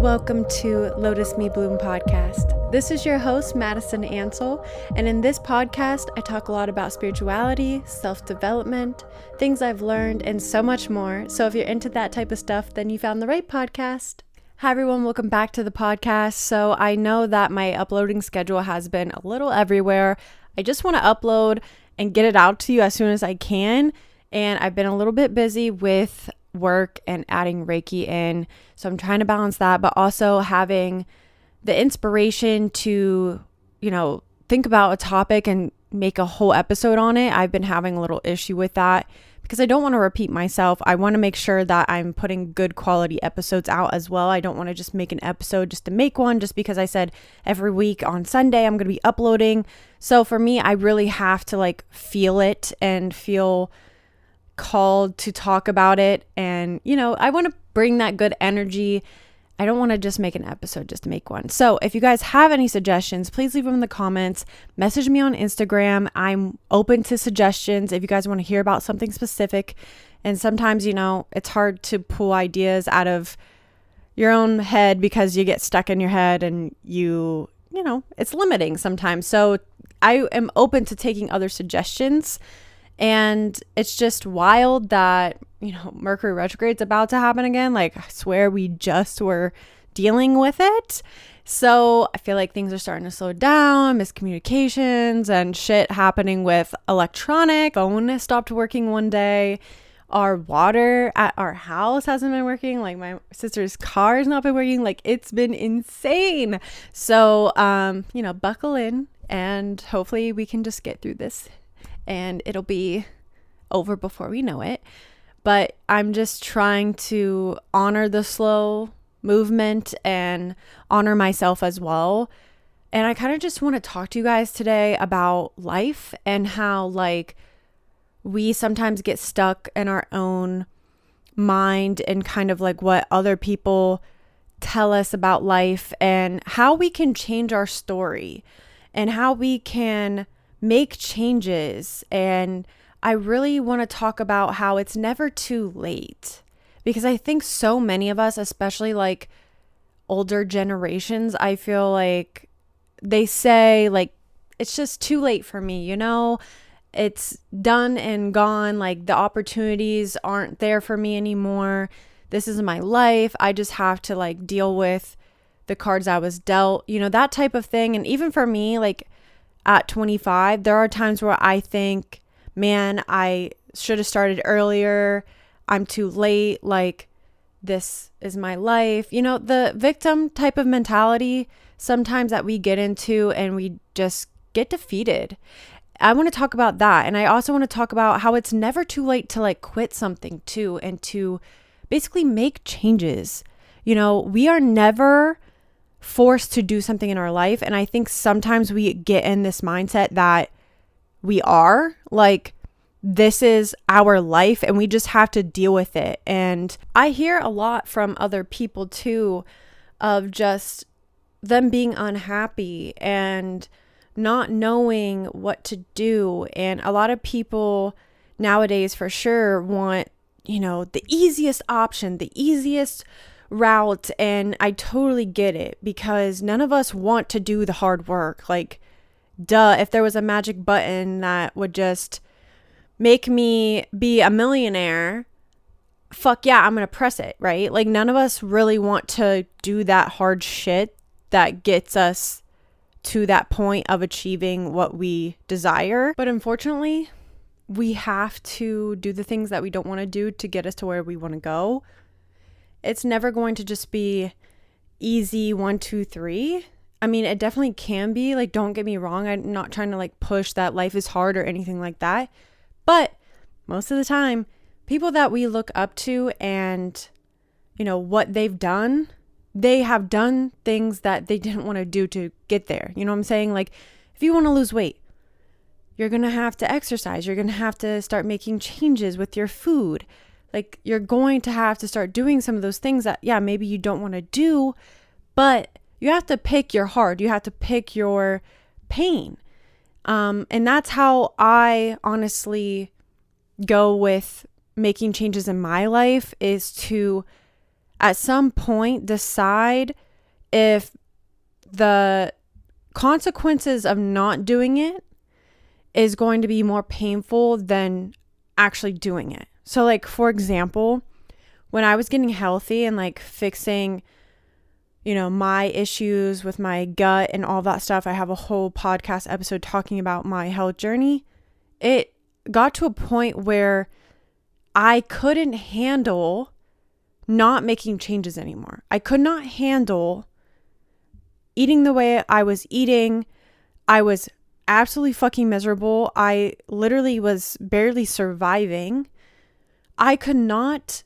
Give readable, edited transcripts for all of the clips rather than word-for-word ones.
Welcome to Lotus Me Bloom podcast. This is your host, Madison Ansel, and in this podcast, I talk a lot about spirituality, self-development, things I've learned, and so much more. So if you're into that type of stuff, then you found the right podcast. Hi everyone, welcome back to the podcast. So I know that my uploading schedule has been a little everywhere. I just want to upload and get it out to you as soon as I can, and I've been a little bit busy with work and adding Reiki in, so I'm trying to balance that, but also having the inspiration to, think about a topic and make a whole episode on it. I've been having a little issue with that because I don't want to repeat myself. I want to make sure that I'm putting good quality episodes out as well. I don't want to just make an episode just to make one, just because I said every week on Sunday I'm going to be uploading. So for me, I really have to feel it and feel called to talk about it, and I want to bring that good energy. I don't want to just make an episode just to make one. So if you guys have any suggestions, please leave them in the comments. Message me on Instagram. I'm open to suggestions if you guys want to hear about something specific. And sometimes it's hard to pull ideas out of your own head because you get stuck in your head and it's limiting sometimes. So I am open to taking other suggestions. And it's just wild that, Mercury retrograde's about to happen again. I swear we just were dealing with it. So I feel like things are starting to slow down, miscommunications and shit happening with electronic. Phone stopped working one day. Our water at our house hasn't been working. My sister's car has not been working. It's been insane. So, buckle in and hopefully we can just get through this and it'll be over before we know it. But I'm just trying to honor the slow movement and honor myself as well. And I kind of just want to talk to you guys today about life and how we sometimes get stuck in our own mind and kind of what other people tell us about life, and how we can change our story and how we can make changes. And I really want to talk about how it's never too late, because I think so many of us, especially older generations, I feel like they say it's just too late for me, it's done and gone, the opportunities aren't there for me anymore, this is my life, I just have to deal with the cards I was dealt, that type of thing. And even for me, at 25, there are times where I think, man, I should have started earlier. I'm too late. This is my life. The victim type of mentality sometimes that we get into, and we just get defeated. I want to talk about that. And I also want to talk about how it's never too late to quit something too, and to basically make changes. We are never forced to do something in our life. And I think sometimes we get in this mindset that we are this is our life and we just have to deal with it. And I hear a lot from other people too, of just them being unhappy and not knowing what to do. And a lot of people nowadays for sure want, the easiest option, the easiest route. And I totally get it, because none of us want to do the hard work. Duh, if there was a magic button that would just make me be a millionaire, fuck yeah, I'm gonna press it, right? None of us really want to do that hard shit that gets us to that point of achieving what we desire. But unfortunately, we have to do the things that we don't want to do to get us to where we want to go. It's never going to just be easy 1, 2, 3. I mean, it definitely can be. Don't get me wrong. I'm not trying to push that life is hard or anything like that. But most of the time, people that we look up to and, what they've done, they have done things that they didn't want to do to get there. You know what I'm saying? If you want to lose weight, you're going to have to exercise. You're going to have to start making changes with your food. You're going to have to start doing some of those things that, yeah, maybe you don't want to do, but you have to pick your heart. You have to pick your pain. And that's how I honestly go with making changes in my life, is to at some point decide if the consequences of not doing it is going to be more painful than actually doing it. So like, for example, when I was getting healthy and like fixing, my issues with my gut and all that stuff, I have a whole podcast episode talking about my health journey. It got to a point where I couldn't handle not making changes anymore. I could not handle eating the way I was eating. I was absolutely fucking miserable. I literally was barely surviving. I could not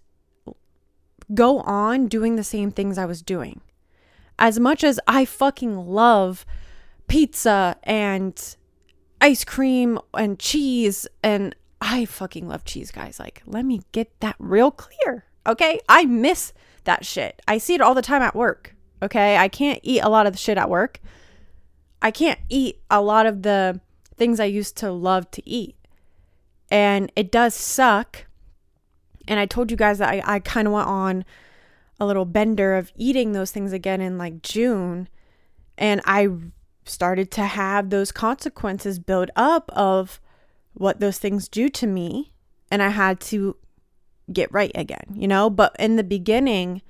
go on doing the same things I was doing. As much as I fucking love pizza and ice cream and cheese, and I fucking love cheese, guys. Like, let me get that real clear, okay? I miss that shit. I see it all the time at work, okay? I can't eat a lot of the shit at work. I can't eat a lot of the things I used to love to eat. And it does suck. And I told you guys that I kind of went on a little bender of eating those things again in like June. And I started to have those consequences build up of what those things do to me. And I had to get right again, But in the beginning,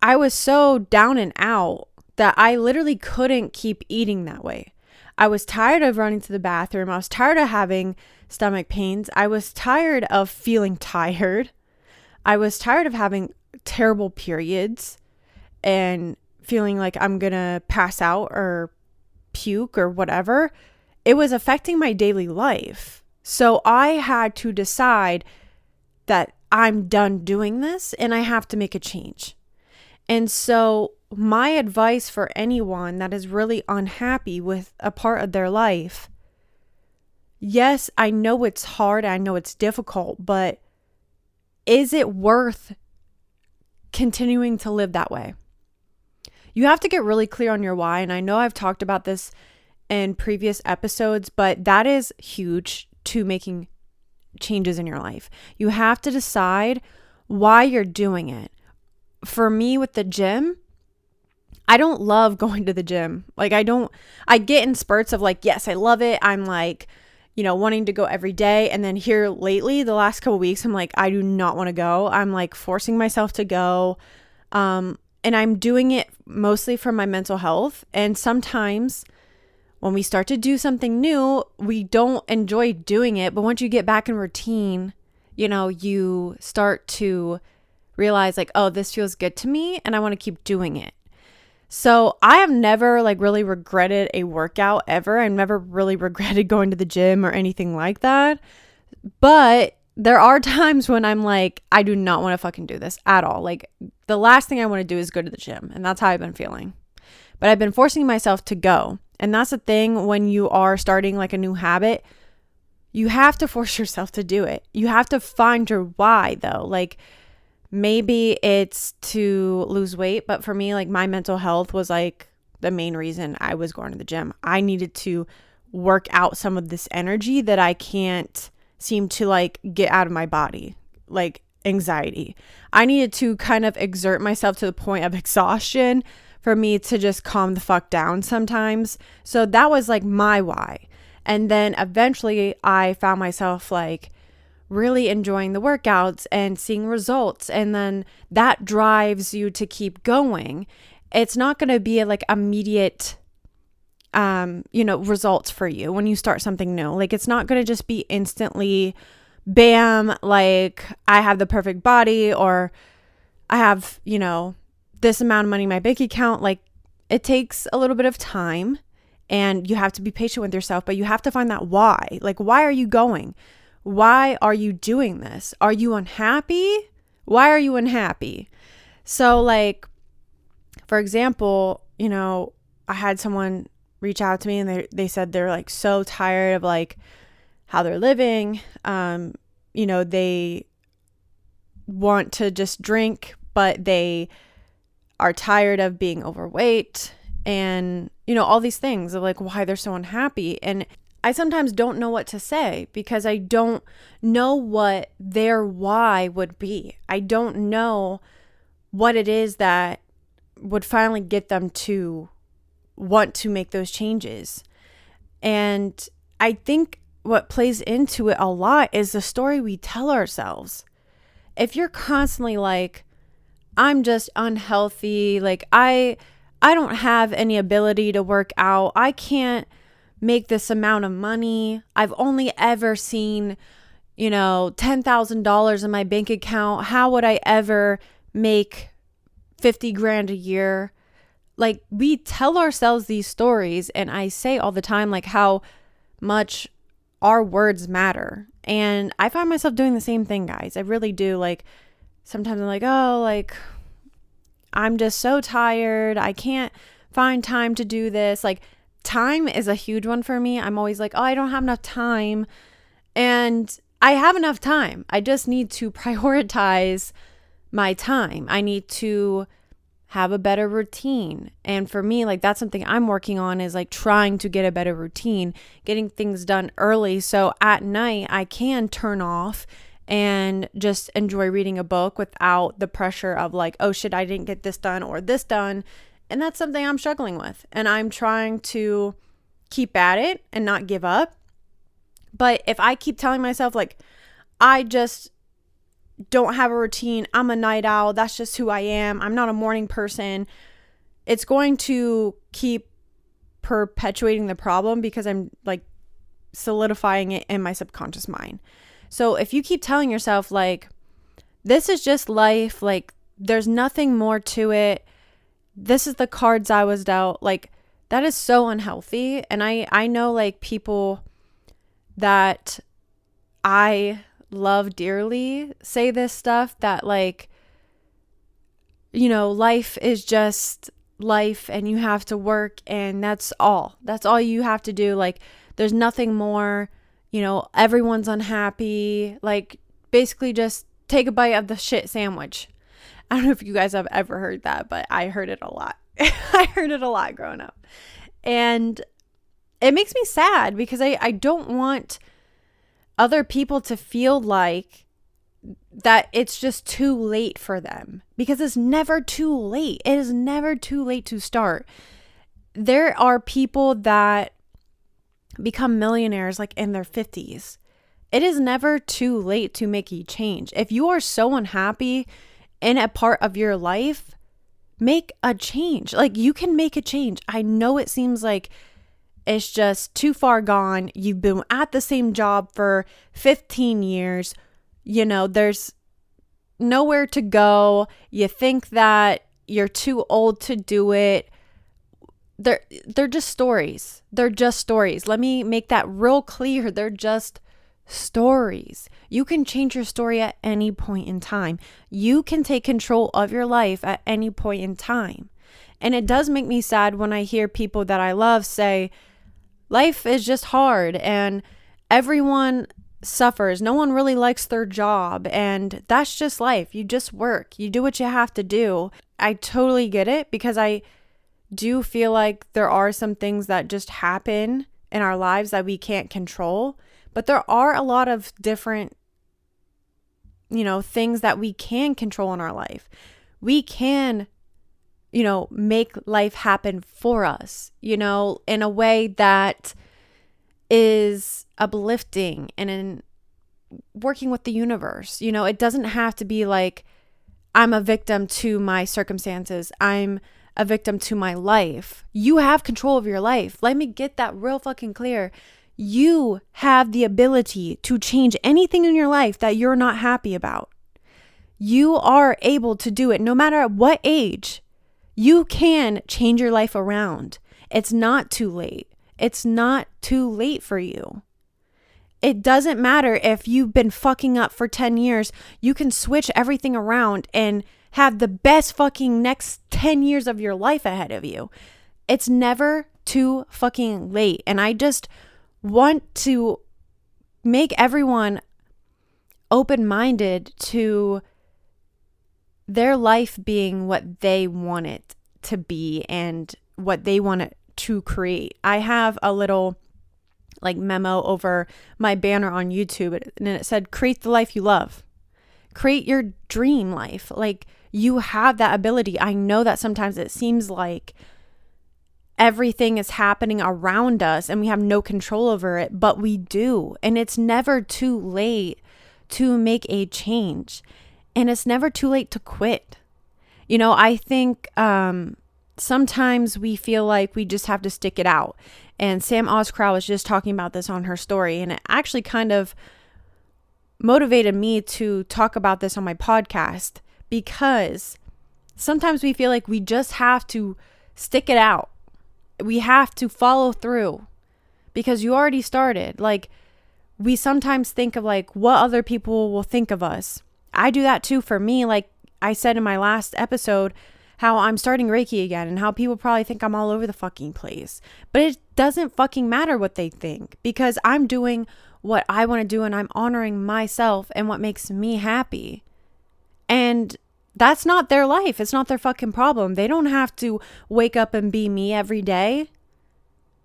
I was so down and out that I literally couldn't keep eating that way. I was tired of running to the bathroom. I was tired of having stomach pains. I was tired of feeling tired. I was tired of having terrible periods and feeling like I'm going to pass out or puke or whatever. It was affecting my daily life. So I had to decide that I'm done doing this and I have to make a change. And so my advice for anyone that is really unhappy with a part of their life, yes, I know it's hard, I know it's difficult, but is it worth continuing to live that way? You have to get really clear on your why. And I know I've talked about this in previous episodes, but that is huge to making changes in your life. You have to decide why you're doing it. For me with the gym, I don't love going to the gym. Like I get in spurts of like, yes, I love it. I'm like, wanting to go every day. And then here lately, the last couple of weeks, I'm like, I do not want to go. I'm like forcing myself to go. And I'm doing it mostly for my mental health. And sometimes when we start to do something new, we don't enjoy doing it. But once you get back in routine, you start to realize like, oh, this feels good to me and I want to keep doing it. So I have never like really regretted a workout ever. I've never really regretted going to the gym or anything like that. But there are times when I'm like, I do not want to fucking do this at all. Like the last thing I want to do is go to the gym. And that's how I've been feeling. But I've been forcing myself to go. And that's the thing when you are starting like a new habit, you have to force yourself to do it. You have to find your why though. Like maybe it's to lose weight, but for me, like my mental health was like the main reason I was going to the gym. I needed to work out some of this energy that I can't seem to like get out of my body, like anxiety. I needed to kind of exert myself to the point of exhaustion for me to just calm the fuck down sometimes. So that was like my why. And then eventually I found myself like really enjoying the workouts and seeing results. And then that drives you to keep going. It's not going to be like immediate, results for you when you start something new. Like it's not going to just be instantly, bam, like I have the perfect body or I have, this amount of money in my bank account. Like it takes a little bit of time and you have to be patient with yourself, but you have to find that why. Like, why are you going? Why are you doing this? Are you unhappy? Why are you unhappy? So like, for example, I had someone reach out to me and they said they're like so tired of like how they're living. They want to just drink, but they are tired of being overweight and, all these things of like why they're so unhappy. And I sometimes don't know what to say because I don't know what their why would be. I don't know what it is that would finally get them to want to make those changes. And I think what plays into it a lot is the story we tell ourselves. If you're constantly like, I'm just unhealthy, like I don't have any ability to work out, I can't make this amount of money, I've only ever seen, $10,000 in my bank account, how would I ever make 50 grand a year? Like, we tell ourselves these stories, and I say all the time, like, how much our words matter. And I find myself doing the same thing, guys. I really do. Like, sometimes I'm like, oh, like, I'm just so tired, I can't find time to do this. Like, time is a huge one for me. I'm always like, oh, I don't have enough time. And I have enough time. I just need to prioritize my time. I need to have a better routine. And for me, like, that's something I'm working on, is like trying to get a better routine, getting things done early. So at night I can turn off and just enjoy reading a book without the pressure of like, oh shit, I didn't get this done or this done. And that's something I'm struggling with. And I'm trying to keep at it and not give up. But if I keep telling myself like, I just don't have a routine, I'm a night owl, that's just who I am, I'm not a morning person, it's going to keep perpetuating the problem because I'm like solidifying it in my subconscious mind. So if you keep telling yourself like, this is just life, like there's nothing more to it, this is the cards I was dealt, like that is so unhealthy. And I know like people that I love dearly say this stuff, that like, life is just life and you have to work and that's all you have to do. Like there's nothing more, everyone's unhappy, like basically just take a bite of the shit sandwich. I don't know if you guys have ever heard that, but I heard it a lot. I heard it a lot growing up. And it makes me sad because I don't want other people to feel like that it's just too late for them, because it's never too late. It is never too late to start. There are people that become millionaires like in their 50s. It is never too late to make a change. If you are so unhappy in a part of your life, make a change. Like you can make a change. I know it seems like it's just too far gone. You've been at the same job for 15 years. There's nowhere to go. You think that you're too old to do it. They're just stories. They're just stories. Let me make that real clear. They're just stories. You can change your story at any point in time. You can take control of your life at any point in time. And it does make me sad when I hear people that I love say, life is just hard and everyone suffers. No one really likes their job and that's just life. You just work. You do what you have to do. I totally get it, because I do feel like there are some things that just happen in our lives that we can't control. But there are a lot of different, things that we can control in our life. We can make life happen for us, in a way that is uplifting and in working with the universe. It doesn't have to be like I'm a victim to my circumstances. I'm a victim to my life. You have control of your life. Let me get that real fucking clear. You have the ability to change anything in your life that you're not happy about. You are able to do it no matter at what age. You can change your life around. It's not too late. It's not too late for you. It doesn't matter if you've been fucking up for 10 years. You can switch everything around and have the best fucking next 10 years of your life ahead of you. It's never too fucking late. And I just want to make everyone open-minded to their life being what they want it to be and what they want it to create. I have a little like memo over my banner on YouTube, and it said, create the life you love. Create your dream life. Like, You have that ability. I know that sometimes it seems like everything is happening around us and we have no control over it, but we do. And it's never too late to make a change. And it's never too late to quit. I think sometimes we feel like we just have to stick it out. And Sam Oscrow was just talking about this on her story. And it actually kind of motivated me to talk about this on my podcast, because sometimes we feel like we just have to stick it out. We have to follow through because you already started. Like, we sometimes think of like what other people will think of us. I do that too. For me, like I said in my last episode, how I'm starting Reiki again and how people probably think I'm all over the fucking place. But it doesn't fucking matter what they think, because I'm doing what I want to do and I'm honoring myself and what makes me happy. And that's not their life. It's not their fucking problem. They don't have to wake up and be me every day.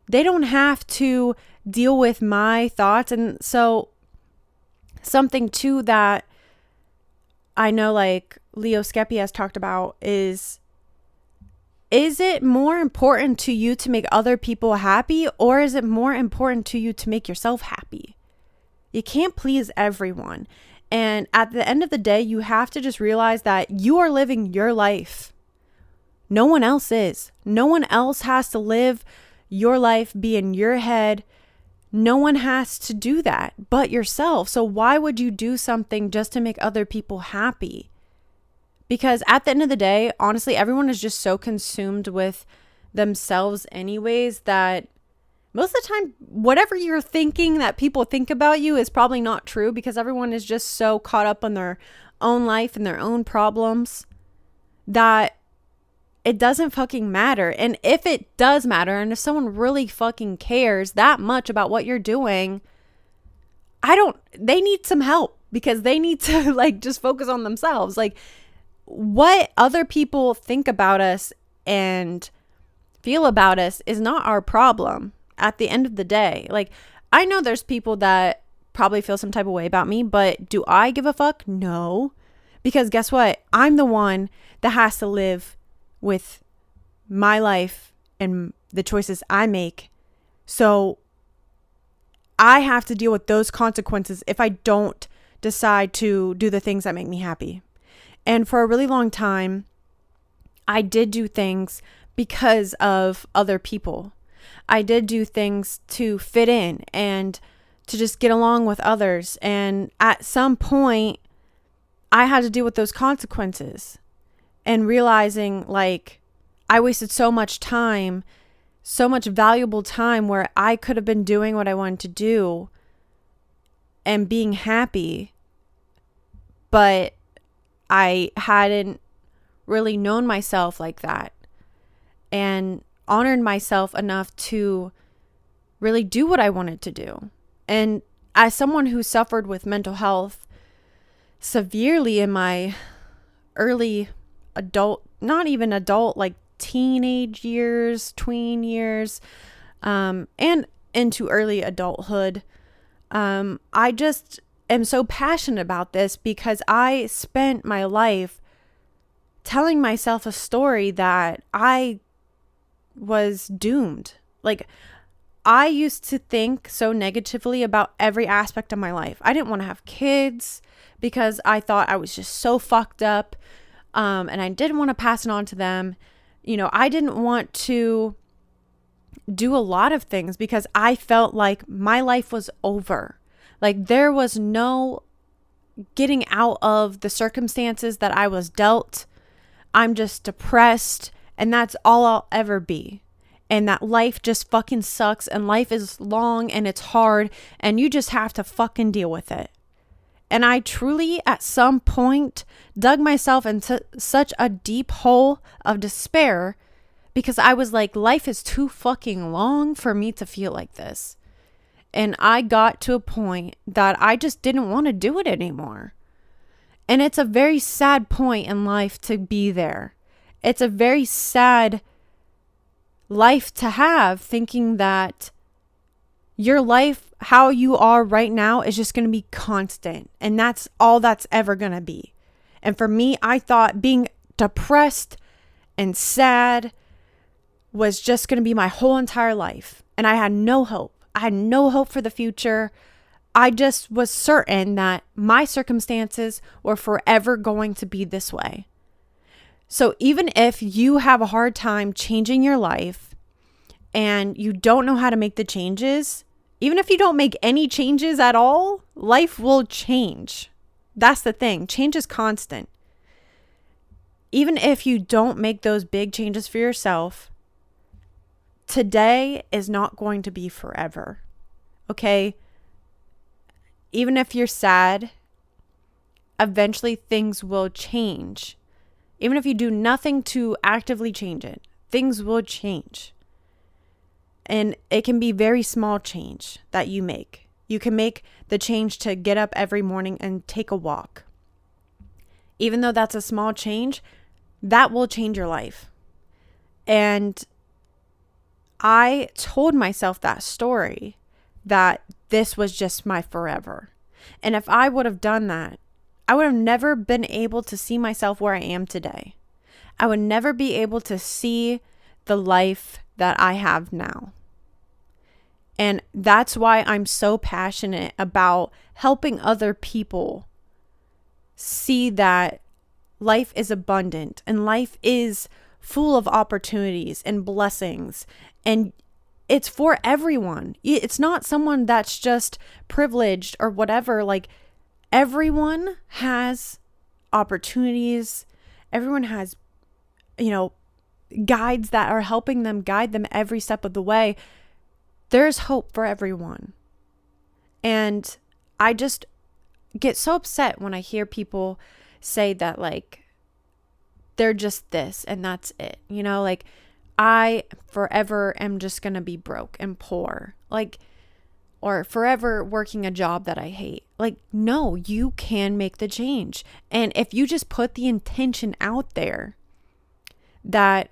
They don't have to deal with my thoughts. And so something too that I know like Leo Skepi has talked about is it more important to you to make other people happy, or is it more important to you to make yourself happy? You can't please everyone. And at the end of the day, you have to just realize that you are living your life. No one else is. No one else has to live your life, be in your head. No one has to do that but yourself. So why would you do something just to make other people happy? Because at the end of the day, honestly, everyone is just so consumed with themselves anyways that most of the time, whatever you're thinking that people think about you is probably not true, because everyone is just so caught up on their own life and their own problems that it doesn't fucking matter. And if it does matter, and if someone really fucking cares that much about what you're doing, they need some help, because they need to like just focus on themselves. Like, what other people think about us and feel about us is not our problem. At the end of the day, like, I know there's people that probably feel some type of way about me, but do I give a fuck? No. Because guess what? I'm the one that has to live with my life and the choices I make. So I have to deal with those consequences if I don't decide to do the things that make me happy. And for a really long time, I did do things because of other people. I did do things to fit in and to just get along with others. And at some point, I had to deal with those consequences and realizing like I wasted so much time, so much valuable time where I could have been doing what I wanted to do and being happy, but I hadn't really known myself like that and honored myself enough to really do what I wanted to do. And as someone who suffered with mental health severely in my early adult, not even adult, like teenage years, tween years, and into early adulthood, I just am so passionate about this because I spent my life telling myself a story that I was doomed. Like, I used to think so negatively about every aspect of my life. I didn't want to have kids because I thought I was just so fucked up, and I didn't want to pass it on to them. I didn't want to do a lot of things because I felt like my life was over. Like, there was no getting out of the circumstances that I was dealt. I'm just depressed, and that's all I'll ever be. And that life just fucking sucks, and life is long and it's hard, and you just have to fucking deal with it. And I truly, at some point, dug myself into such a deep hole of despair because I was like, life is too fucking long for me to feel like this. And I got to a point that I just didn't want to do it anymore. And it's a very sad point in life to be there. It's a very sad life to have, thinking that your life, how you are right now, is just going to be constant. And that's all that's ever going to be. And for me, I thought being depressed and sad was just going to be my whole entire life. And I had no hope. I had no hope for the future. I just was certain that my circumstances were forever going to be this way. So even if you have a hard time changing your life and you don't know how to make the changes, even if you don't make any changes at all, life will change. That's the thing. Change is constant. Even if you don't make those big changes for yourself, today is not going to be forever. Okay? Even if you're sad, eventually things will change. Even if you do nothing to actively change it, things will change. And it can be very small change that you make. You can make the change to get up every morning and take a walk. Even though that's a small change, that will change your life. And I told myself that story, that this was just my forever. And if I would have done that, I would have never been able to see myself where I am today. I would never be able to see the life that I have now. And that's why I'm so passionate about helping other people see that life is abundant and life is full of opportunities and blessings, and it's for everyone. It's not someone that's just privileged or whatever. Like, everyone has opportunities. Everyone has, guides that are helping them, guide them every step of the way. There's hope for everyone. And I just get so upset when I hear people say that, like, they're just this and that's it. Like, I forever am just going to be broke and poor. Like, or forever working a job that I hate. Like, no, you can make the change. And if you just put the intention out there that,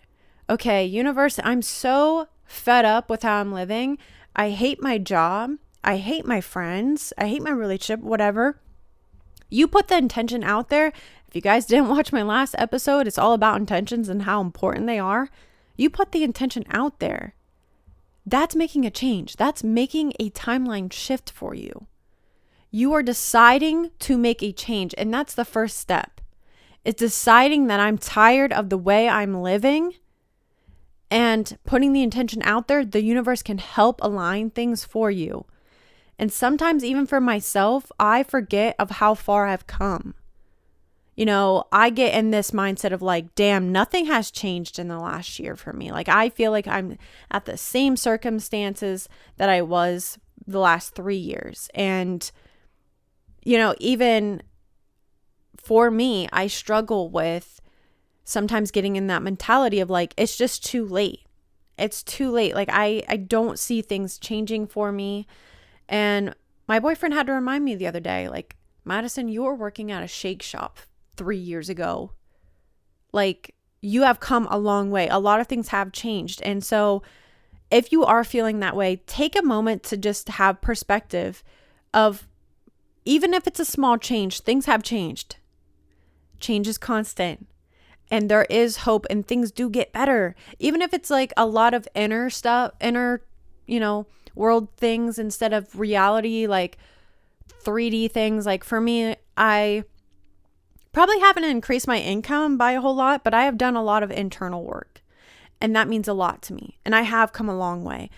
okay, universe, I'm so fed up with how I'm living. I hate my job. I hate my friends. I hate my relationship, whatever. You put the intention out there. If you guys didn't watch my last episode, it's all about intentions and how important they are. You put the intention out there. That's making a change. That's making a timeline shift for you. You are deciding to make a change. And that's the first step. It's deciding that I'm tired of the way I'm living and putting the intention out there. The universe can help align things for you. And sometimes even for myself, I forget of how far I've come. I get in this mindset of like, damn, nothing has changed in the last year for me. Like, I feel like I'm at the same circumstances that I was the last 3 years. And, even for me, I struggle with sometimes getting in that mentality of like, it's just too late. It's too late. Like, I don't see things changing for me. And my boyfriend had to remind me the other day, like, Madison, you were working at a shake shop 3 years ago. Like, you have come a long way. A lot of things have changed. And so if you are feeling that way, take a moment to just have perspective of, even if it's a small change, things have changed. Change is constant. And there is hope and things do get better. Even if it's like a lot of inner stuff, world things instead of reality, like 3D things. Like, for me, I probably haven't increased my income by a whole lot, but I have done a lot of internal work. And that means a lot to me. And I have come a long way.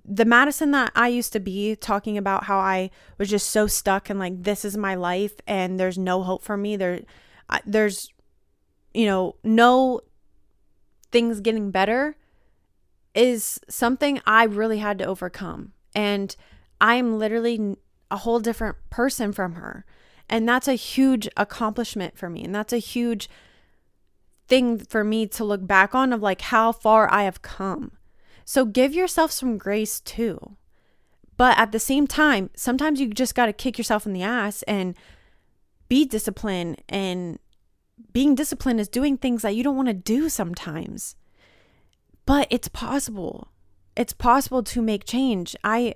The Madison that I used to be, talking about how I was just so stuck and like, this is my life and there's no hope for me. There's no things getting better, is something I really had to overcome. And I'm literally a whole different person from her. And that's a huge accomplishment for me. And that's a huge thing for me to look back on, of like how far I have come. So give yourself some grace too. But at the same time, sometimes you just got to kick yourself in the ass and be disciplined. And being disciplined is doing things that you don't want to do sometimes. But it's possible. It's possible to make change. I,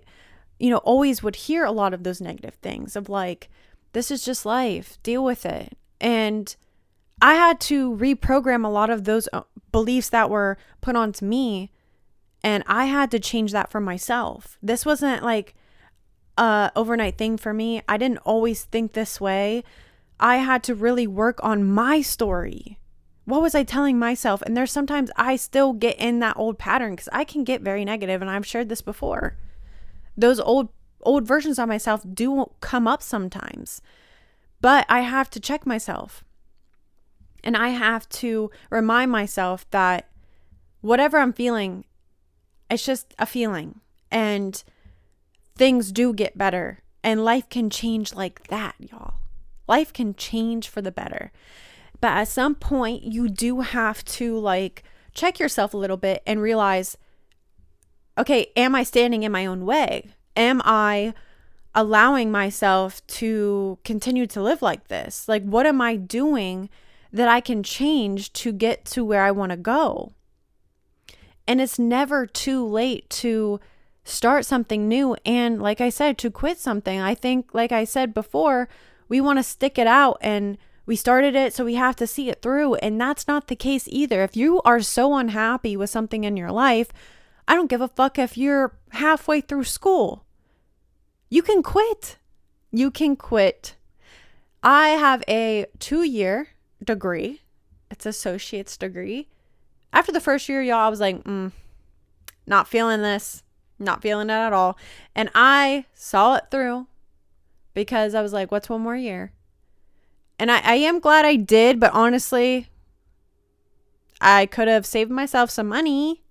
always would hear a lot of those negative things of like, this is just life, deal with it. And I had to reprogram a lot of those beliefs that were put onto me, and I had to change that for myself. This wasn't like a overnight thing for me. I didn't always think this way. I had to really work on my story. What was I telling myself? And there's sometimes I still get in that old pattern because I can get very negative, and I've shared this before. Those old versions of myself do come up sometimes, but I have to check myself. And I have to remind myself that whatever I'm feeling, it's just a feeling, and things do get better, and life can change like that, y'all. Life can change for the better. But at some point, you do have to like check yourself a little bit and realize, okay, am I standing in my own way? Am I allowing myself to continue to live like this? Like, what am I doing that I can change to get to where I want to go? And it's never too late to start something new. And like I said, to quit something. I think, like I said before, we want to stick it out, and we started it, so we have to see it through. And that's not the case either. If you are so unhappy with something in your life, I don't give a fuck if you're halfway through school. You can quit. You can quit. I have a 2-year degree. It's associate's degree. After the first year, y'all, I was like, not feeling this. Not feeling it at all. And I saw it through because I was like, what's one more year? And I am glad I did, but honestly, I could have saved myself some money.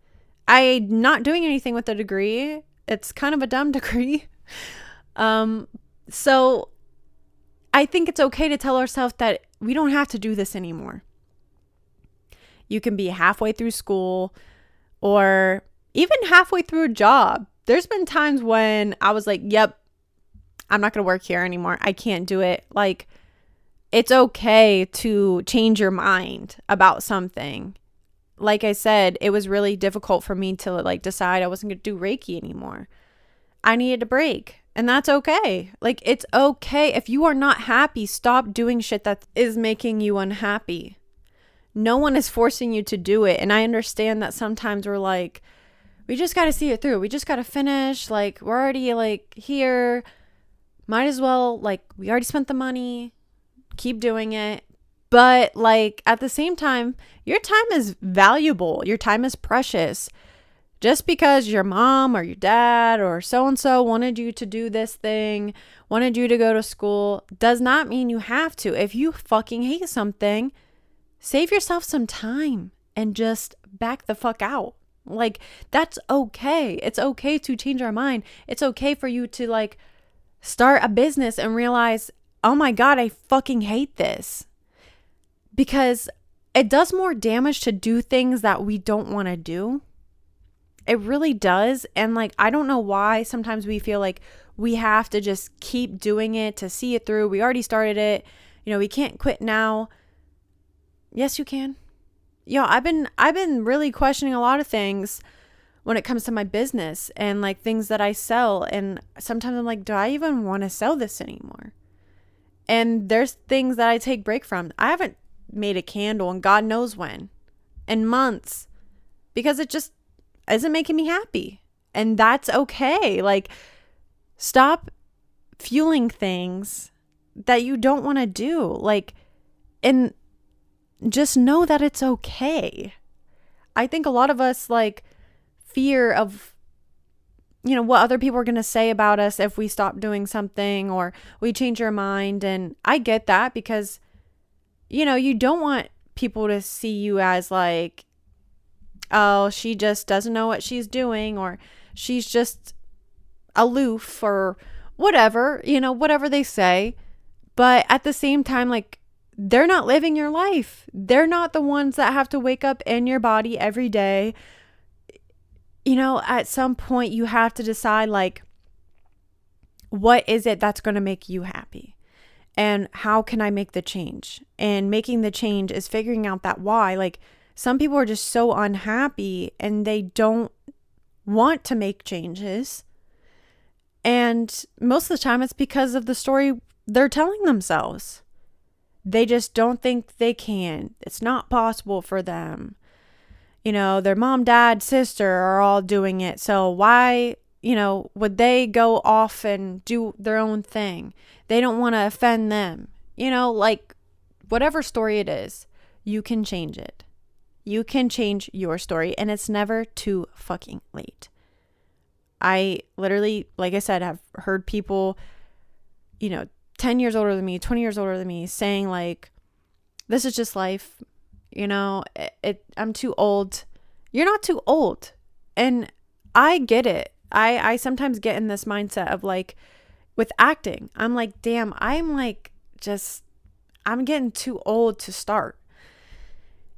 I'm not doing anything with the degree. It's kind of a dumb degree. So I think it's okay to tell ourselves that we don't have to do this anymore. You can be halfway through school or even halfway through a job. There's been times when I was like, yep, I'm not going to work here anymore. I can't do it. Like, it's okay to change your mind about something. Like I said, it was really difficult for me to like decide I wasn't going to do Reiki anymore. I needed a break, and that's okay. Like, it's okay. If you are not happy, stop doing shit that is making you unhappy. No one is forcing you to do it. And I understand that sometimes we're like, we just got to see it through. We just got to finish. Like, we're already like here. Might as well, like, we already spent the money. Keep doing it. But like, at the same time, your time is valuable. Your time is precious. Just because your mom or your dad or so-and-so wanted you to do this thing, wanted you to go to school, does not mean you have to. If you fucking hate something, save yourself some time and just back the fuck out. Like, that's okay. It's okay to change our mind. It's okay for you to like start a business and realize, oh my God, I fucking hate this. Because it does more damage to do things that we don't want to do. It really does. And like, I don't know why sometimes we feel like we have to just keep doing it to see it through. We already started it. You know, we can't quit now. Yes, you can. Yo, I've been really questioning a lot of things when it comes to my business and like things that I sell. And sometimes I'm like, do I even want to sell this anymore? And there's things that I take break from. I haven't made a candle and God knows when, in months, because it just isn't making me happy. And that's okay. Like, stop fueling things that you don't want to do. Like, and just know that it's okay. I think a lot of us like fear of, you know, what other people are going to say about us if we stop doing something or we change our mind. And I get that because, you know, you don't want people to see you as like, oh, she just doesn't know what she's doing, or she's just aloof, or whatever, you know, whatever they say. But at the same time, like, they're not living your life. They're not the ones that have to wake up in your body every day. You know, at some point you have to decide, like, what is it that's going to make you happy? And how can I make the change? And making the change is figuring out that why. Like, some people are just so unhappy and they don't want to make changes. And most of the time it's because of the story they're telling themselves. They just don't think they can. It's not possible for them. Their mom, dad, sister are all doing it. So why, would they go off and do their own thing? They don't want to offend them. Like whatever story it is, you can change it. You can change your story, and it's never too fucking late. I literally, like I said, have heard people, 10 years older than me, 20 years older than me saying like, this is just life. I'm too old. You're not too old. And I get it. I sometimes get in this mindset of like with acting, I'm like, damn, I'm getting too old to start.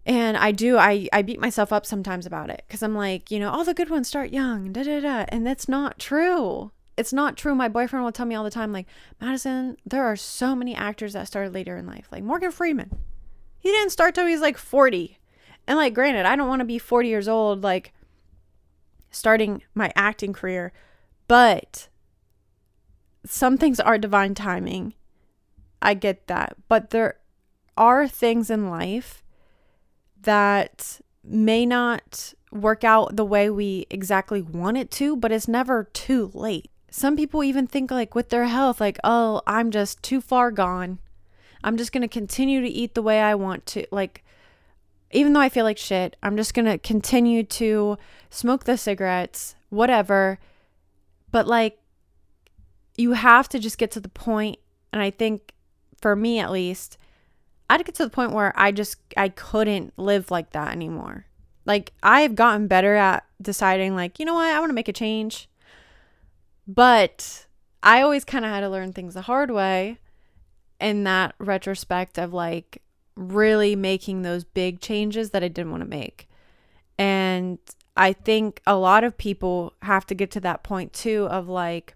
And I beat myself up sometimes about it because I'm like, all the good ones start young, and that's not true. It's not true. My boyfriend will tell me all the time, like, Madison, there are so many actors that started later in life, like Morgan Freeman. He didn't start till he's like 40. And like, granted, I don't want to be 40 years old, like starting my acting career, but some things are divine timing. I get that. But there are things in life that may not work out the way we exactly want it to, but it's never too late. Some people even think like with their health, like, oh, I'm just too far gone. I'm just going to continue to eat the way I want to. Like, even though I feel like shit, I'm just going to continue to smoke the cigarettes, whatever. But like, you have to just get to the point, and I think for me at least, I'd get to the point where I couldn't live like that anymore. Like, I've gotten better at deciding like, you know what, I want to make a change. But I always kind of had to learn things the hard way in that retrospect of like really making those big changes that I didn't want to make. And I think a lot of people have to get to that point too of like,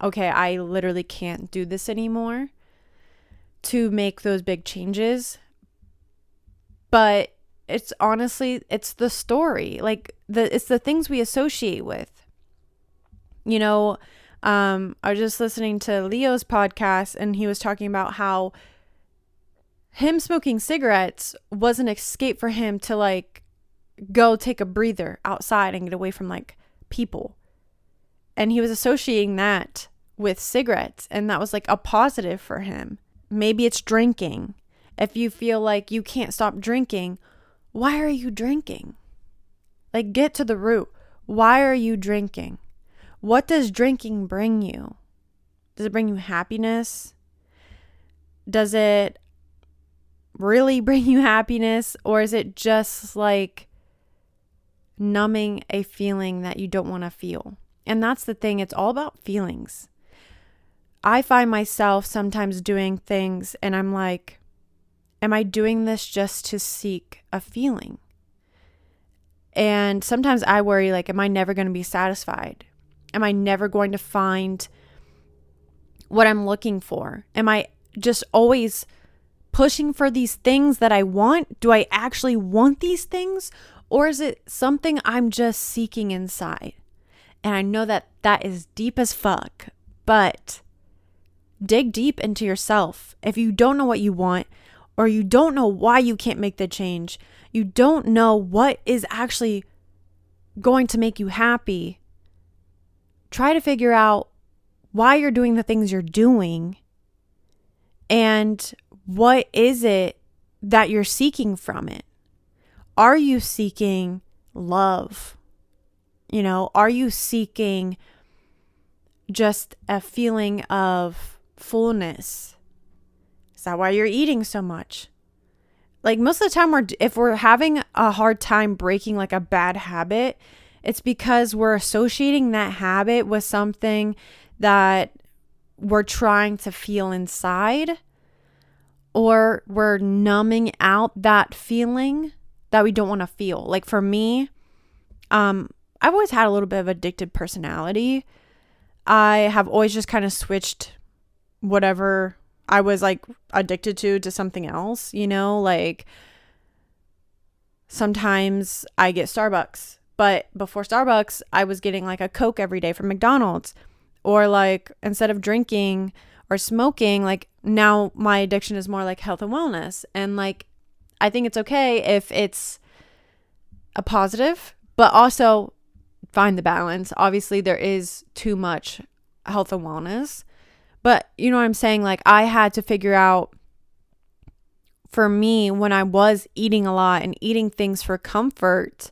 okay, I literally can't do this anymore, to make those big changes. But it's honestly, it's the story, like it's the things we associate with. I was just listening to Leo's podcast, and he was talking about how him smoking cigarettes was an escape for him to like go take a breather outside and get away from like people. And he was associating that with cigarettes, and that was like a positive for him. Maybe it's drinking. If you feel like you can't stop drinking, why are you drinking? Like, get to the root. Why are you drinking? What does drinking bring you? Does it bring you happiness? Does it really bring you happiness? Or is it just like numbing a feeling that you don't want to feel? And that's the thing. It's all about feelings. I find myself sometimes doing things and I'm like, am I doing this just to seek a feeling? And sometimes I worry, like, am I never going to be satisfied? Am I never going to find what I'm looking for? Am I just always pushing for these things that I want? Do I actually want these things? Or is it something I'm just seeking inside? And I know that that is deep as fuck, but dig deep into yourself. If you don't know what you want, or you don't know why you can't make the change, you don't know what is actually going to make you happy, try to figure out why you're doing the things you're doing and what is it that you're seeking from it. Are you seeking love? Are you seeking just a feeling of fullness? Is that why you're eating so much? Like, most of the time, if we're having a hard time breaking like a bad habit, it's because we're associating that habit with something that we're trying to feel inside, or we're numbing out that feeling that we don't want to feel. Like for me, I've always had a little bit of addicted personality. I have always just kind of switched whatever I was like addicted to something else, like sometimes I get Starbucks, but before Starbucks, I was getting like a Coke every day from McDonald's, or like instead of drinking or smoking, like now my addiction is more like health and wellness. And like, I think it's okay if it's a positive, but also find the balance. Obviously there is too much health and wellness, but you know what I'm saying? Like I had to figure out, for me, when I was eating a lot and eating things for comfort,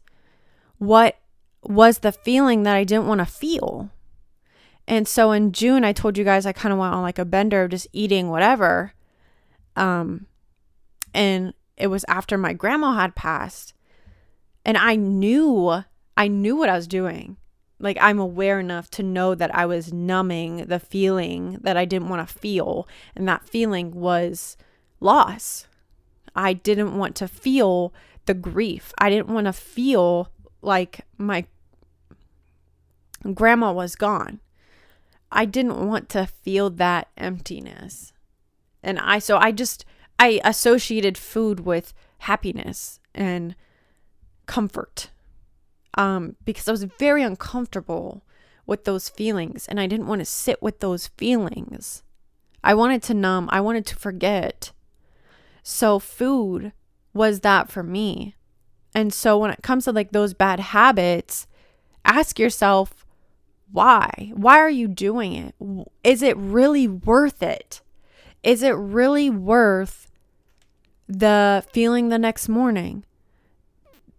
what was the feeling that I didn't want to feel. And so in June, I told you guys I kind of went on like a bender of just eating whatever. And it was after my grandma had passed. And I knew what I was doing. Like I'm aware enough to know that I was numbing the feeling that I didn't want to feel. And that feeling was loss. I didn't want to feel the grief. I didn't want to feel like my grandma was gone. I didn't want to feel that emptiness. And I associated food with happiness and comfort. Because I was very uncomfortable with those feelings and I didn't want to sit with those feelings. I wanted to numb. I wanted to forget. So food was that for me. And so when it comes to like those bad habits, ask yourself, why? Why are you doing it? Is it really worth it? Is it really worth the feeling the next morning?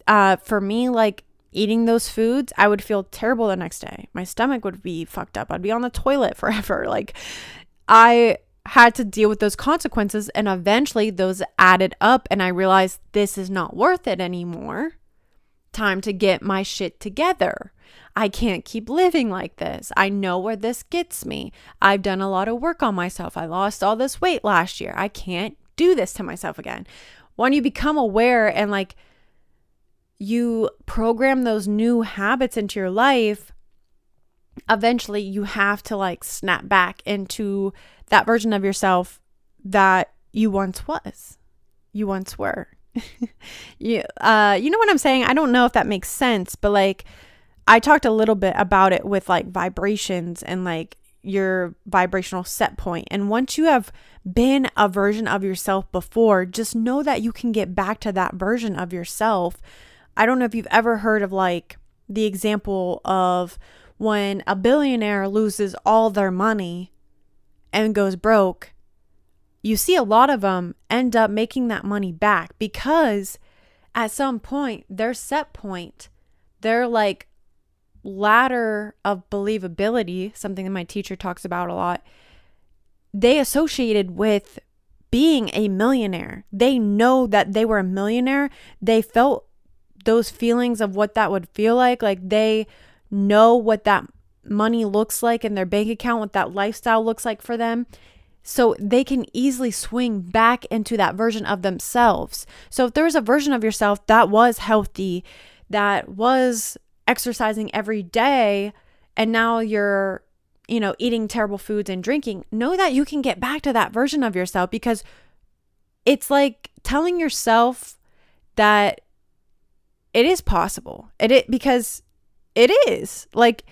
For me, like eating those foods, I would feel terrible the next day. My stomach would be fucked up. I'd be on the toilet forever. Like I had to deal with those consequences, and eventually those added up and I realized this is not worth it anymore. Time to get my shit together. I can't keep living like this. I know where this gets me. I've done a lot of work on myself. I lost all this weight last year. I can't do this to myself again. When you become aware and like you program those new habits into your life, eventually you have to like snap back into that version of yourself that you once were. You know what I'm saying? I don't know if that makes sense, but like I talked a little bit about it with like vibrations and like your vibrational set point. And once you have been a version of yourself before, just know that you can get back to that version of yourself. I don't know if you've ever heard of like the example of when a billionaire loses all their money and goes broke. You see a lot of them end up making that money back because at some point, their set point, their like ladder of believability, something that my teacher talks about a lot, they associated with being a millionaire. They know that they were a millionaire. They felt those feelings of what that would feel like they know what that money looks like in their bank account, what that lifestyle looks like for them. So they can easily swing back into that version of themselves. So if there was a version of yourself that was healthy, that was exercising every day, and now you're, eating terrible foods and drinking, know that you can get back to that version of yourself, because it's like telling yourself that it is possible. Because it is. Like,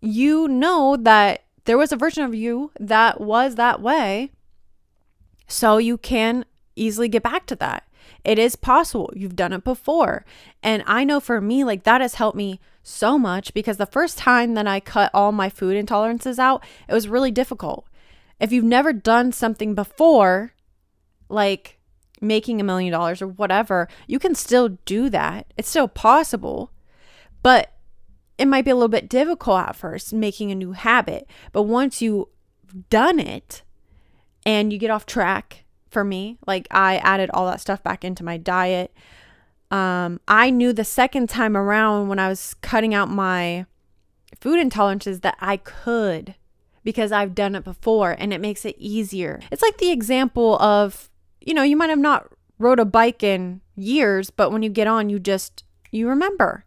you know that there was a version of you that was that way, so you can easily get back to that. It is possible. You've done it before. And I know for me, like, that has helped me so much, because the first time that I cut all my food intolerances out, it was really difficult. If you've never done something before, like making $1 million or whatever, you can still do that. It's still possible, but it might be a little bit difficult at first, making a new habit. But once you've done it and you get off track, for me, like, I added all that stuff back into my diet. I knew the second time around when I was cutting out my food intolerances that I could, because I've done it before, and it makes it easier. It's like the example of, you might have not rode a bike in years, but when you get on, you remember,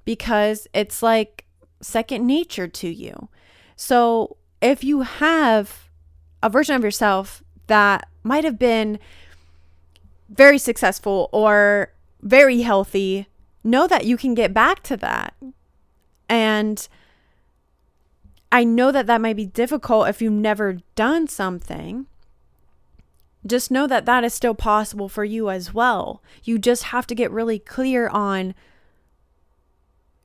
because it's like second nature to you. So if you have a version of yourself that might have been very successful or very healthy, know that you can get back to that. And I know that that might be difficult if you've never done something. Just know that that is still possible for you as well. You just have to get really clear on,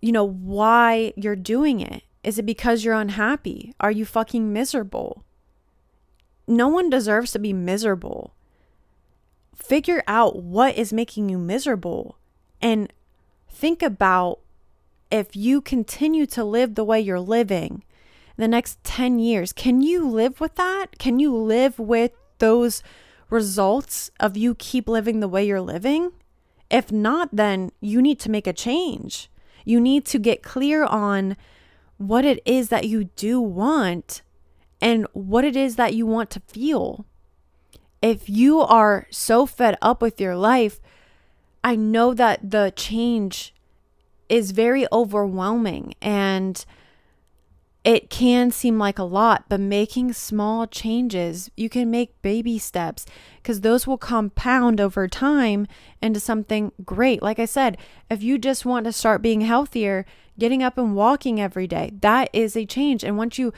why you're doing it. Is it because you're unhappy? Are you fucking miserable? No one deserves to be miserable. Figure out what is making you miserable and think about, if you continue to live the way you're living in the next 10 years, can you live with that? Can you live with those results of you keep living the way you're living? If not, then you need to make a change. You need to get clear on what it is that you do want and what it is that you want to feel. If you are so fed up with your life, I know that the change is very overwhelming and it can seem like a lot, but making small changes, you can make baby steps, because those will compound over time into something great. Like I said, if you just want to start being healthier, getting up and walking every day, that is a change. And once you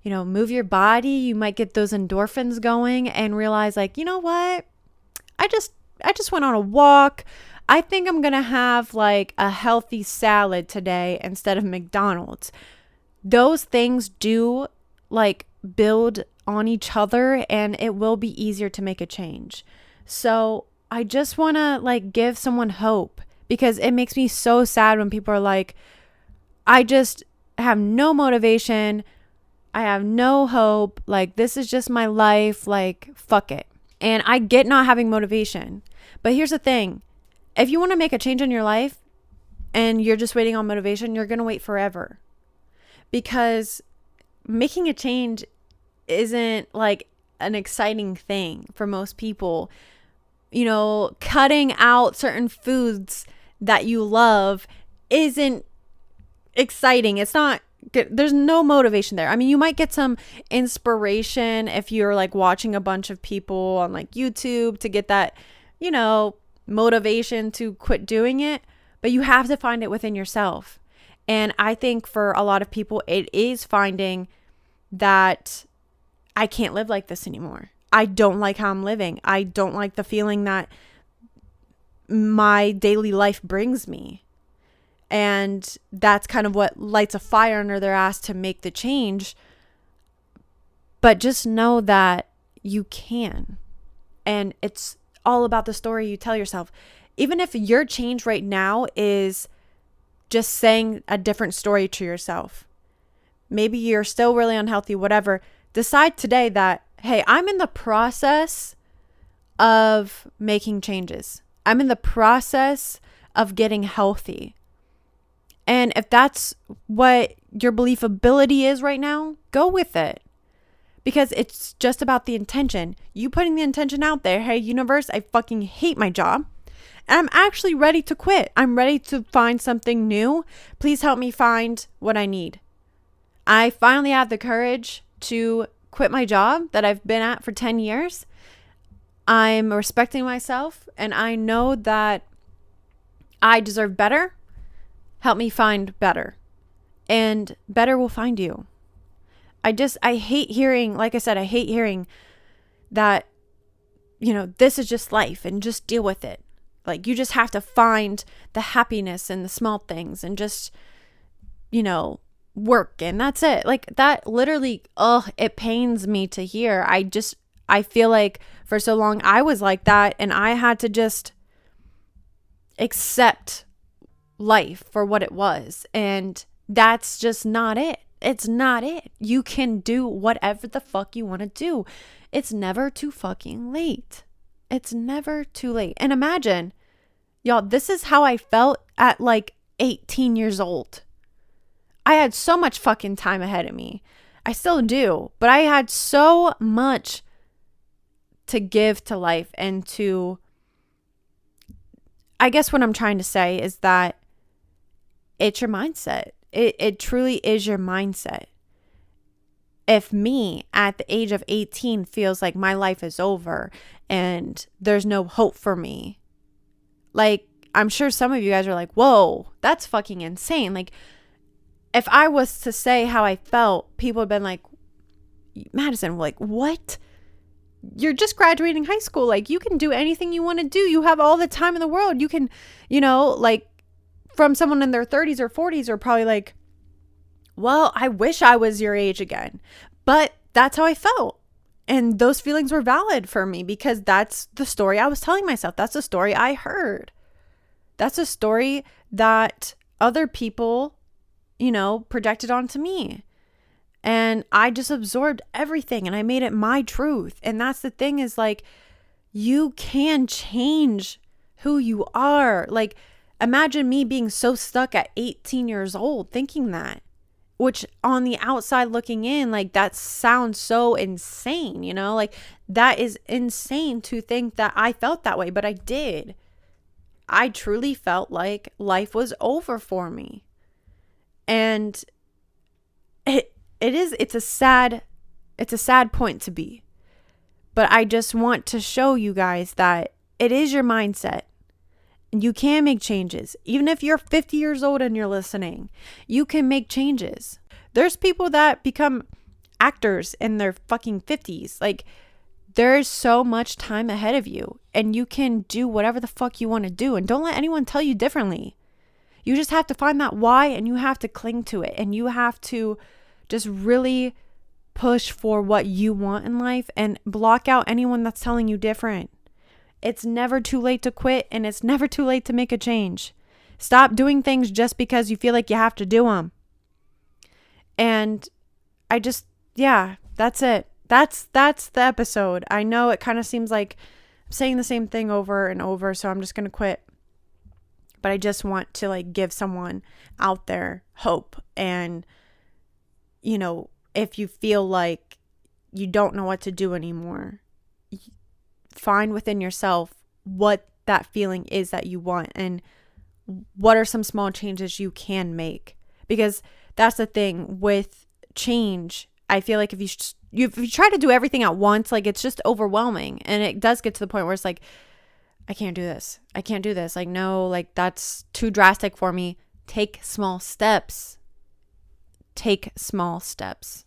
move your body, you might get those endorphins going and realize, like, you know what? I just went on a walk. I think I'm going to have like a healthy salad today instead of McDonald's. Those things do like build on each other, and it will be easier to make a change. So I just want to like give someone hope, because it makes me so sad when people are like, I just have no motivation. I have no hope. Like, this is just my life. Like, fuck it. And I get not having motivation. But here's the thing. If you want to make a change in your life and you're just waiting on motivation, you're going to wait forever. Because making a change isn't like an exciting thing for most people. Cutting out certain foods that you love isn't exciting. It's not, there's no motivation there. I mean, you might get some inspiration if you're like watching a bunch of people on like YouTube to get that, motivation to quit doing it, but you have to find it within yourself. And I think for a lot of people, it is finding that I can't live like this anymore. I don't like how I'm living. I don't like the feeling that my daily life brings me. And that's kind of what lights a fire under their ass to make the change. But just know that you can. And it's all about the story you tell yourself. Even if your change right now is just saying a different story to yourself. Maybe you're still really unhealthy, whatever. Decide today that, hey, I'm in the process of making changes. I'm in the process of getting healthy. And if that's what your believability is right now, go with it. Because it's just about the intention. You putting the intention out there. Hey, universe, I fucking hate my job. And I'm actually ready to quit. I'm ready to find something new. Please help me find what I need. I finally have the courage to quit my job that I've been at for 10 years. I'm respecting myself, and I know that I deserve better. Help me find better. And better will find you. I hate hearing, like I said, I hate hearing that, this is just life and just deal with it. Like, you just have to find the happiness in the small things and just, work, and that's it. Like, that literally, it pains me to hear. I feel like for so long I was like that, and I had to just accept life for what it was. And that's just not it. It's not it. You can do whatever the fuck you want to do. It's never too fucking late. It's never too late. And imagine, y'all, this is how I felt at like 18 years old. I had so much fucking time ahead of me. I still do, but I had so much to give to life and to, I guess what I'm trying to say is that it's your mindset. It truly is your mindset. If me at the age of 18 feels like my life is over and there's no hope for me, like, I'm sure some of you guys are like, whoa, that's fucking insane. Like, if I was to say how I felt, people would have been like, Madison, like, what? You're just graduating high school. Like, you can do anything you want to do. You have all the time in the world. You can, like, from someone in their 30s or 40s are probably like, well, I wish I was your age again. But that's how I felt. And those feelings were valid for me because that's the story I was telling myself. That's the story I heard. That's a story that other people, projected onto me. And I just absorbed everything and I made it my truth. And that's the thing is like, you can change who you are. Like, imagine me being so stuck at 18 years old thinking that, which on the outside looking in, like that sounds so insane, like that is insane to think that I felt that way, but I did. I truly felt like life was over for me. And it's a sad point to be. But I just want to show you guys that it is your mindset. You can make changes. Even if you're 50 years old and you're listening, you can make changes. There's people that become actors in their fucking 50s. Like, there's so much time ahead of you and you can do whatever the fuck you want to do. And don't let anyone tell you differently. You just have to find that why and you have to cling to it. And you have to just really push for what you want in life and block out anyone that's telling you different. It's never too late to quit and it's never too late to make a change. Stop doing things just because you feel like you have to do them. And that's it. That's the episode. I know it kind of seems like I'm saying the same thing over and over, so I'm just going to quit. But I just want to like give someone out there hope. And, if you feel like you don't know what to do anymore, find within yourself what that feeling is that you want and what are some small changes you can make. Because that's the thing with change. I feel like if you try to do everything at once, like it's just overwhelming. And it does get to the point where it's like, I can't do this. I can't do this. Like, no, like that's too drastic for me. Take small steps. Take small steps.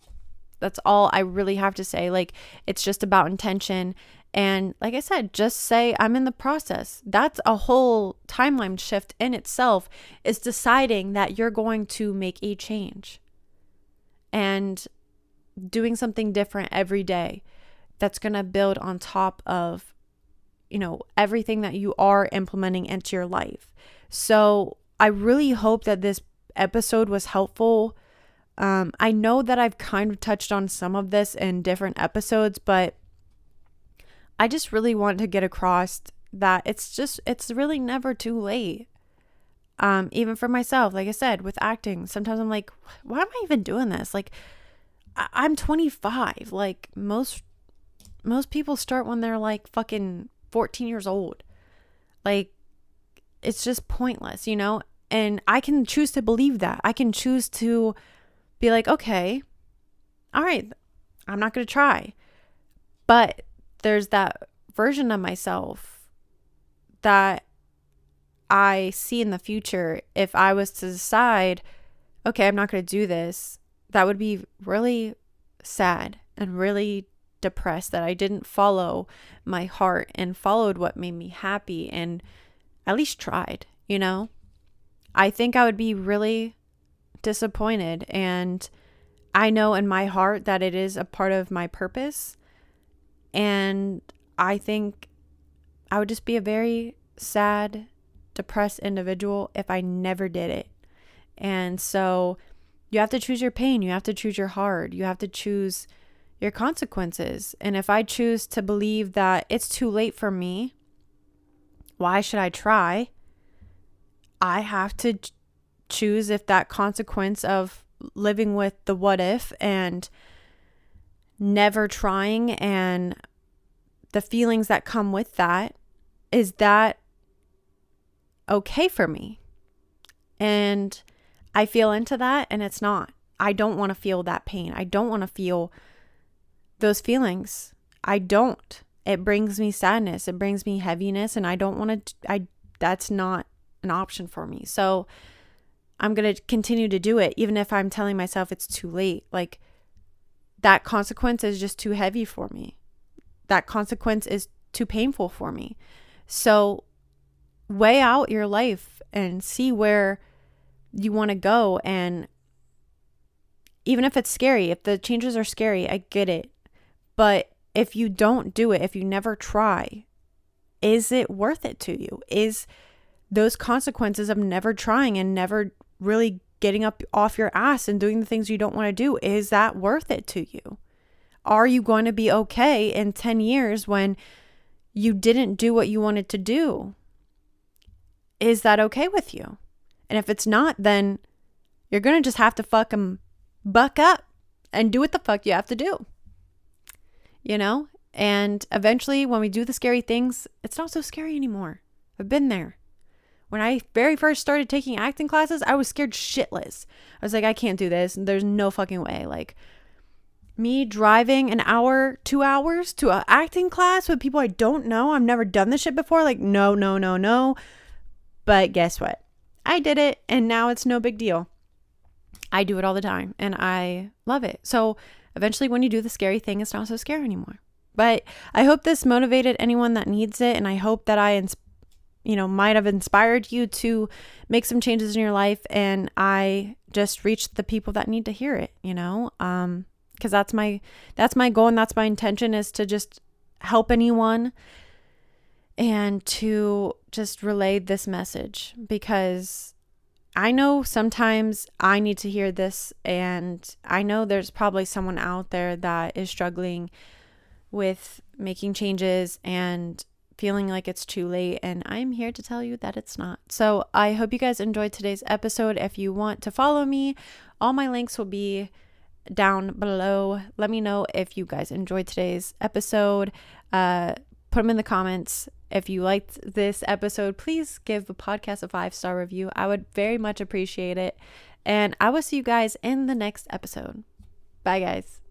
That's all I really have to say. Like, it's just about intention. And like I said, just say I'm in the process. That's a whole timeline shift in itself, is deciding that you're going to make a change and doing something different every day that's going to build on top of, everything that you are implementing into your life. So I really hope that this episode was helpful. I know that I've kind of touched on some of this in different episodes, but I just really want to get across that it's really never too late. Even for myself, like I said, with acting, sometimes I'm like, why am I even doing this? Like, I'm 25. Like most people start when they're like fucking 14 years old. Like, it's just pointless, and I can choose to believe that. I can choose to be like, okay, all right, I'm not going to try. But there's that version of myself that I see in the future. If I was to decide, okay, I'm not going to do this, that would be really sad and really depressed that I didn't follow my heart and followed what made me happy and at least tried, I think I would be really disappointed. And I know in my heart that it is a part of my purpose. And I think I would just be a very sad, depressed individual if I never did it. And so you have to choose your pain. You have to choose your heart. You have to choose your consequences. And if I choose to believe that it's too late for me, why should I try? I have to choose if that consequence of living with the what if and never trying and the feelings that come with that, is that okay for me? And I feel into that and it's not. I don't want to feel that pain. I don't want to feel those feelings. I don't. It brings me sadness. It brings me heaviness, and I don't want to, that's not an option for me. So I'm going to continue to do it, even if I'm telling myself it's too late. Like, that consequence is just too heavy for me. That consequence is too painful for me. So weigh out your life and see where you want to go. And even if it's scary, if the changes are scary, I get it. But if you don't do it, if you never try, is it worth it to you? Is those consequences of never trying and never really getting up off your ass and doing the things you don't want to do, is that worth it to you? Are you going to be okay in 10 years when you didn't do what you wanted to do? Is that okay with you? And if it's not, then you're going to just have to fucking buck up and do what the fuck you have to do. You know? And eventually when we do the scary things, it's not so scary anymore. I've been there. When I very first started taking acting classes, I was scared shitless. I was like, I can't do this. There's no fucking way. Like, me driving an hour, 2 hours to an acting class with people I don't know. I've never done this shit before. Like, no. But guess what? I did it, and now it's no big deal. I do it all the time, and I love it. So eventually when you do the scary thing, it's not so scary anymore. But I hope this motivated anyone that needs it, and I hope that I might have inspired you to make some changes in your life, and I just reached the people that need to hear it, because that's my goal, and that's my intention, is to just help anyone and to just relay this message, because I know sometimes I need to hear this, and I know there's probably someone out there that is struggling with making changes and feeling like it's too late, and I'm here to tell you that it's not. So I hope you guys enjoyed today's episode. If you want to follow me, all my links will be down below. Let me know if you guys enjoyed today's episode. Put them in the comments. If you liked this episode, please give the podcast a 5-star review. I would very much appreciate it. And I will see you guys in the next episode. Bye, guys.